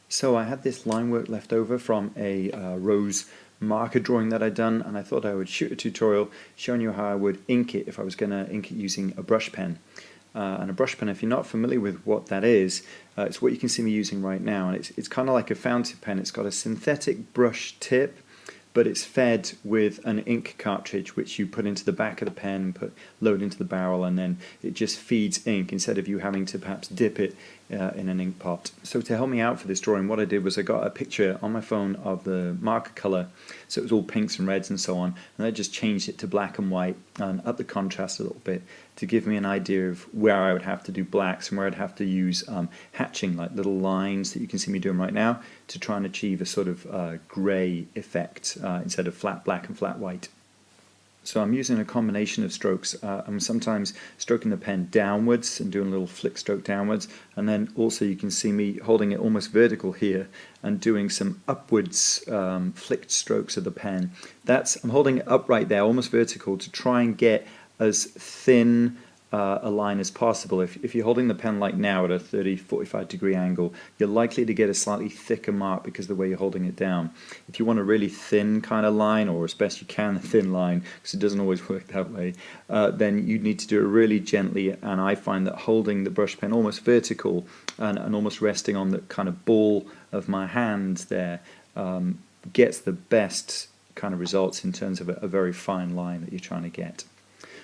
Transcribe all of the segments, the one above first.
So I had this line work left over from a rose marker drawing that I'd done, and I thought I would shoot a tutorial showing you how I would ink it if I was going to ink it using a brush pen. And a brush pen, if you're not familiar with what that is, it's what you can see me using right now, and it's kind of like a fountain pen. It's got a synthetic brush tip, but it's fed with an ink cartridge which you put into the back of the pen, load into the barrel, and then it just feeds ink instead of you having to perhaps dip it in an ink pot. So to help me out for this drawing, what I did was I got a picture on my phone of the marker color, so it was all pinks and reds and so on, and I just changed it to black and white and up the contrast a little bit to give me an idea of where I would have to do blacks and where I'd have to use hatching, like little lines that you can see me doing right now, to try and achieve a sort of grey effect instead of flat black and flat white. So I'm using a combination of strokes. I'm sometimes stroking the pen downwards and doing a little flick stroke downwards, and then also you can see me holding it almost vertical here and doing some upwards flicked strokes of the pen. I'm holding it upright there, almost vertical, to try and get as thin a line as possible. If you're holding the pen like now at a 30-45 degree angle, you're likely to get a slightly thicker mark because of the way you're holding it down. If you want a really thin kind of line, or as best you can a thin line, because it doesn't always work that way, then you need to do it really gently, and I find that holding the brush pen almost vertical and almost resting on the kind of ball of my hand there gets the best kind of results in terms of a very fine line that you're trying to get.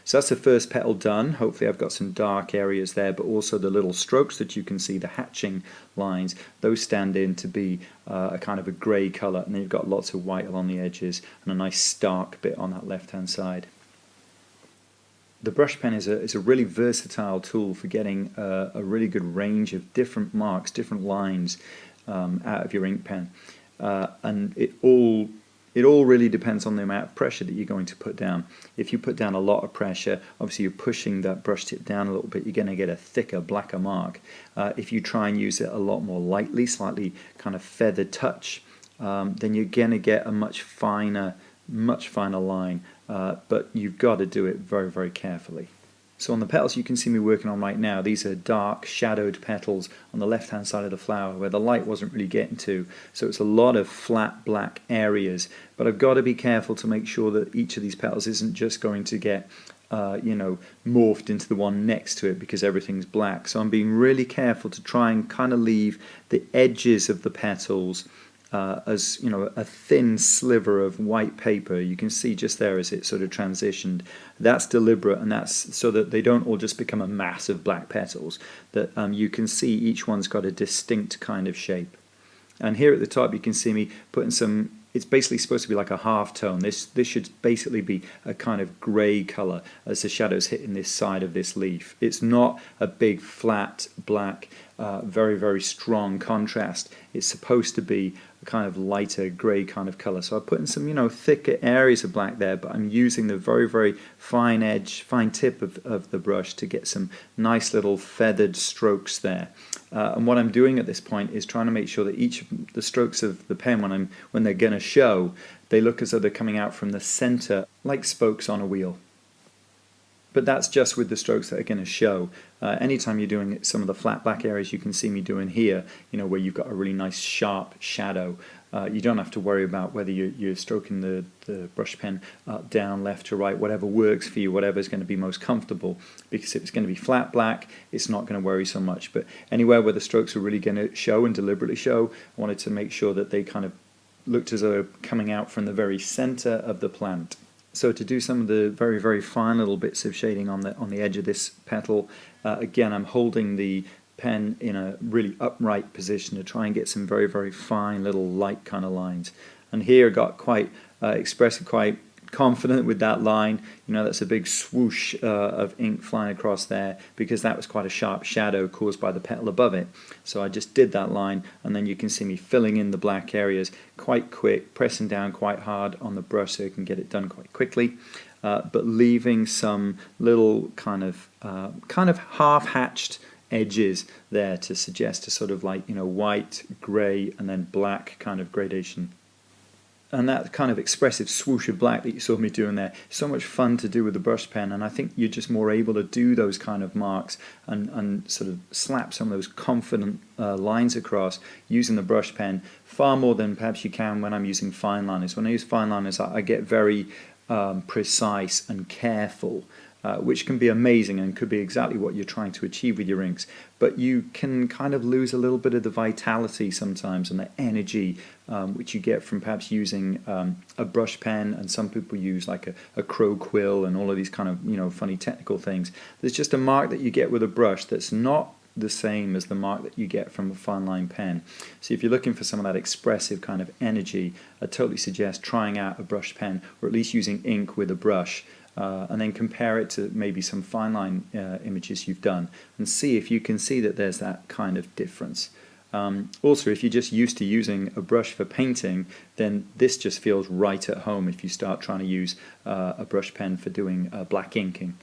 So that's the first petal done. Hopefully I've got some dark areas there, but also the little strokes that you can see, the hatching lines, those stand in to be a kind of a grey colour, and then you've got lots of white along the edges and a nice stark bit on that left hand side. The brush pen is a really versatile tool for getting a really good range of different marks, different lines out of your ink pen, and it all really depends on the amount of pressure that you're going to put down. If you put down a lot of pressure, obviously you're pushing that brush tip down a little bit, you're going to get a thicker, blacker mark. If you try and use it a lot more lightly, slightly kind of feathered touch, then you're going to get a much finer line, but you've got to do it very, very carefully. So on the petals you can see me working on right now, these are dark shadowed petals on the left hand side of the flower where the light wasn't really getting to, so it's a lot of flat black areas, but I've got to be careful to make sure that each of these petals isn't just going to get morphed into the one next to it because everything's black. So I'm being really careful to try and kind of leave the edges of the petals as a thin sliver of white paper. You can see just there as it sort of transitioned. That's deliberate, and that's so that they don't all just become a mass of black petals, that you can see each one's got a distinct kind of shape. And here at the top you can see me putting some, it's basically supposed to be like a half tone. This should basically be a kind of grey colour as the shadows hitting this side of this leaf. It's not a big flat black very, very strong contrast. It's supposed to be a kind of lighter grey kind of colour. So I put in some thicker areas of black there, but I'm using the very, very fine tip of the brush to get some nice little feathered strokes there. And what I'm doing at this point is trying to make sure that each of the strokes of the pen, when they're going to show, they look as though they're coming out from the centre like spokes on a wheel. But that's just with the strokes that are going to show. Anytime you're doing some of the flat black areas you can see me doing here, where you've got a really nice sharp shadow, you don't have to worry about whether you're stroking the brush pen up, down, left to right, whatever works for you, whatever's going to be most comfortable, because if it's going to be flat black, it's not going to worry so much. But anywhere where the strokes are really going to show and deliberately show, I wanted to make sure that they kind of looked as though they're coming out from the very center of the plant. So to do some of the very, very fine little bits of shading on the edge of this petal, again I'm holding the pen in a really upright position to try and get some very, very fine little light kind of lines. And here I got quite expressive, quite confident with that line. That's a big swoosh of ink flying across there because that was quite a sharp shadow caused by the petal above it. So I just did that line, and then you can see me filling in the black areas quite quick, pressing down quite hard on the brush so you can get it done quite quickly, but leaving some little kind of half-hatched edges there to suggest a sort of like white, grey, and then black kind of gradation. And that kind of expressive swoosh of black that you saw me doing there, so much fun to do with the brush pen, and I think you're just more able to do those kind of marks and sort of slap some of those confident lines across using the brush pen far more than perhaps you can when I'm using fine liners. When I use fine liners, I get very precise and careful, which can be amazing and could be exactly what you're trying to achieve with your inks, but you can kind of lose a little bit of the vitality sometimes and the energy which you get from perhaps using a brush pen, and some people use like a crow quill and all of these kind of funny technical things. There's just a mark that you get with a brush that's not the same as the mark that you get from a fine line pen. So if you're looking for some of that expressive kind of energy, I totally suggest trying out a brush pen, or at least using ink with a brush, and then compare it to maybe some fine line images you've done and see if you can see that there's that kind of difference. Also, if you're just used to using a brush for painting, then this just feels right at home if you start trying to use a brush pen for doing black inking.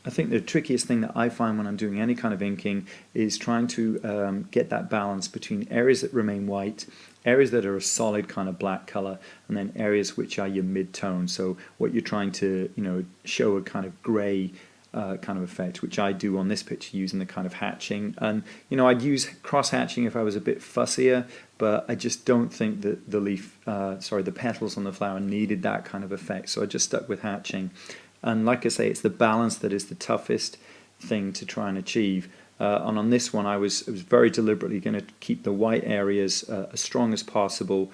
I think the trickiest thing that I find when I'm doing any kind of inking is trying to get that balance between areas that remain white, areas that are a solid kind of black color, and then areas which are your mid-tone. So what you're trying to show a kind of gray kind of effect, which I do on this picture using the kind of hatching. And I'd use cross hatching if I was a bit fussier, but I just don't think that the petals on the flower needed that kind of effect, so I just stuck with hatching. And like I say, it's the balance that is the toughest thing to try and achieve. And on this one, I was very deliberately going to keep the white areas as strong as possible,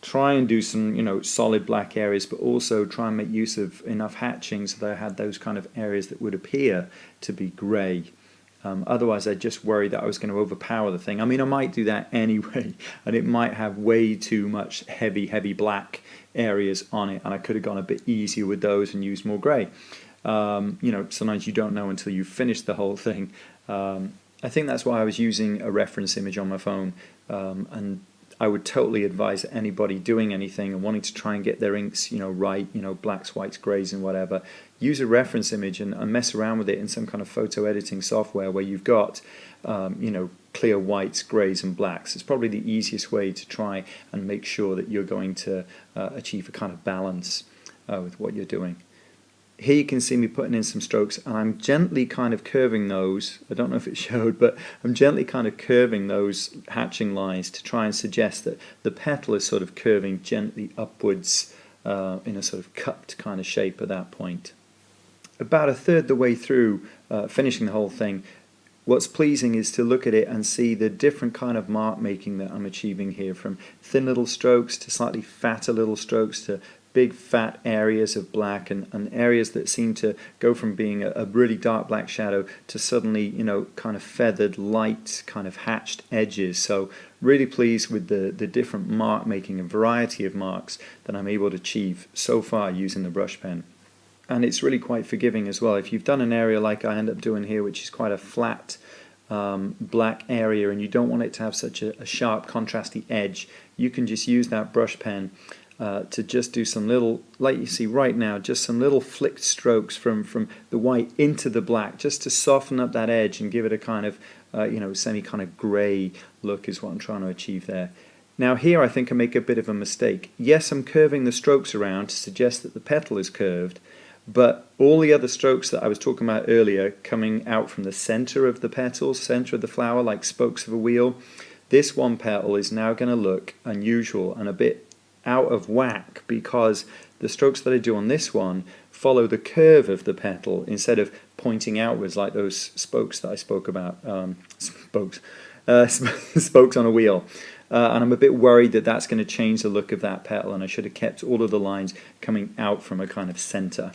try and do some solid black areas, but also try and make use of enough hatching so that I had those kind of areas that would appear to be grey. Otherwise, I just worried that I was going to overpower the thing. I mean, I might do that anyway, and it might have way too much heavy black areas on it, and I could have gone a bit easier with those and used more grey. Sometimes you don't know until you've finished the whole thing. I think that's why I was using a reference image on my phone, and I would totally advise anybody doing anything and wanting to try and get their inks, right, blacks, whites, greys, and whatever. Use a reference image and mess around with it in some kind of photo editing software where you've got, clear whites, greys, and blacks. It's probably the easiest way to try and make sure that you're going to achieve a kind of balance with what you're doing. Here you can see me putting in some strokes, and I'm gently kind of curving those. I don't know if it showed, but I'm gently kind of curving those hatching lines to try and suggest that the petal is sort of curving gently upwards in a sort of cupped kind of shape at that point. About a third the way through finishing the whole thing, what's pleasing is to look at it and see the different kind of mark making that I'm achieving here, from thin little strokes to slightly fatter little strokes to big fat areas of black, and areas that seem to go from being a really dark black shadow to suddenly kind of feathered light kind of hatched edges. So really pleased with the different mark making and variety of marks that I'm able to achieve so far using the brush pen. And it's really quite forgiving as well. If you've done an area like I end up doing here, which is quite a flat black area, and you don't want it to have such a sharp contrasty edge, you can just use that brush pen to just do some little, like you see right now, just some little flicked strokes from the white into the black, just to soften up that edge and give it a kind of semi kind of grey look is what I'm trying to achieve there. Now here I think I make a bit of a mistake. Yes, I'm curving the strokes around to suggest that the petal is curved, but all the other strokes that I was talking about earlier coming out from the center of the petals, center of the flower, like spokes of a wheel, this one petal is now going to look unusual and a bit out of whack, because the strokes that I do on this one follow the curve of the petal instead of pointing outwards like those spokes that I spoke about, spokes on a wheel. And I'm a bit worried that that's going to change the look of that petal, and I should have kept all of the lines coming out from a kind of center.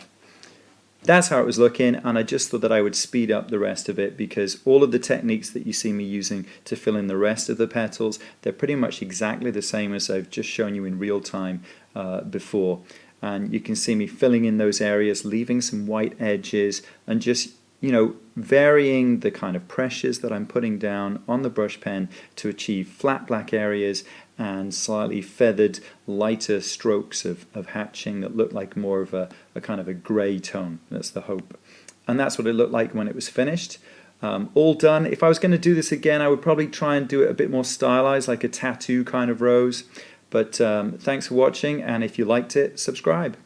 That's how it was looking, and I just thought that I would speed up the rest of it, because all of the techniques that you see me using to fill in the rest of the petals, they're pretty much exactly the same as I've just shown you in real time before. And you can see me filling in those areas, leaving some white edges, and just varying the kind of pressures that I'm putting down on the brush pen to achieve flat black areas and slightly feathered lighter strokes of hatching that look like more of a kind of a grey tone. That's the hope. And that's what it looked like when it was finished. All done. If I was going to do this again, I would probably try and do it a bit more stylized, like a tattoo kind of rose. But thanks for watching, and if you liked it, subscribe.